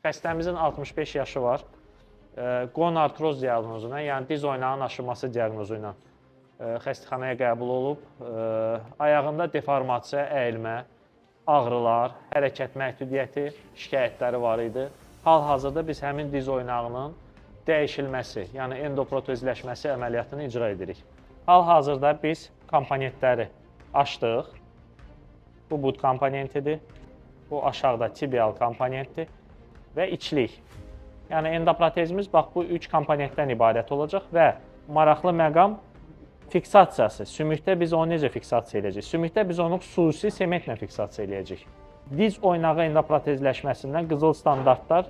Xəstəmizin 65 yaşı var. Qon artroz diaqnozuna, yəni diz oynağının aşınması diaqnozu ilə xəstəxanaya qəbul olub. Ayağında deformasiya, əyilmə, ağrılar, hərəkət məhdudiyyəti şikayətləri var idi. Hal-hazırda biz həmin diz oynağının dəyişilməsi, yəni endoprotezləşməsi əməliyyatını icra edirik. Hal-hazırda biz komponentləri açdıq. Bu bud komponentidir. Bu aşağıda tibial komponentdir və içlik. Yəni endoprotezimiz bax bu 3 komponentdən ibarət olacaq və maraqlı məqam fiksasiyası. Sümükdə biz onu necə fiksasiya edəcəyik? Sümükdə biz onu xüsusi sementlə fiksasiya edəcəyik. Diz oynağı endoprotezləşməsindən qızıl standartlar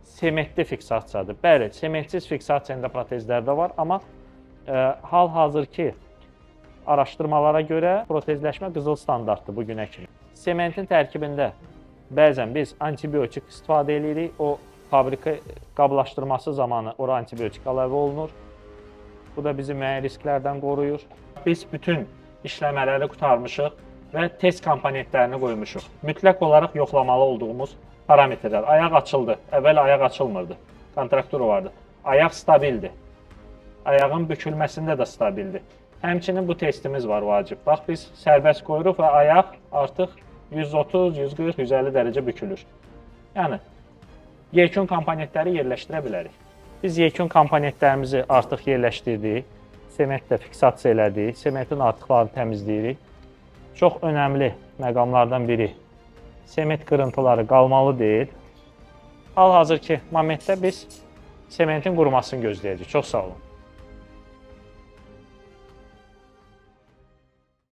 sementli fiksasiyadır. Bəli, sementsiz fiksasiya endoprotezlərdə var, amma hal-hazırki araşdırmalara görə protezləşmə qızıl standartdır bu günə kimi. Sementin tərkibində bəzən biz antibiotik istifadə edirik. O fabrika qablaşdırması zamanı ora antibiotik əlavə olunur. Bu da bizi müəyyən risklərdən qoruyur. Biz bütün işləmələri qurtarmışıq və test komponentlərini qoymuşuq. Mütləq olaraq yoxlamalı olduğumuz parametrlər. Ayaq açıldı. Əvvəl ayaq açılmırdı. Kontraktura vardı. Ayaq stabildir. Ayağın bükülməsində də stabildir. Həmçinin bu testimiz var vacib. Bax, biz sərbəst qoyuruq və ayaq artıq 130, 140, 150 dərəcə bükülür. Yəni, yekun komponentləri yerləşdirə bilərik. Biz yekun komponentlərimizi artıq yerləşdirdik. Sementlə fiksasiya elədik. Sementin artıqlarını təmizləyirik. Çox önəmli məqamlardan biri. Sement qırıntıları qalmalı deyil. Hal-hazırki momentdə biz sementin qurumasını gözləyəcəyik. Çox sağ olun.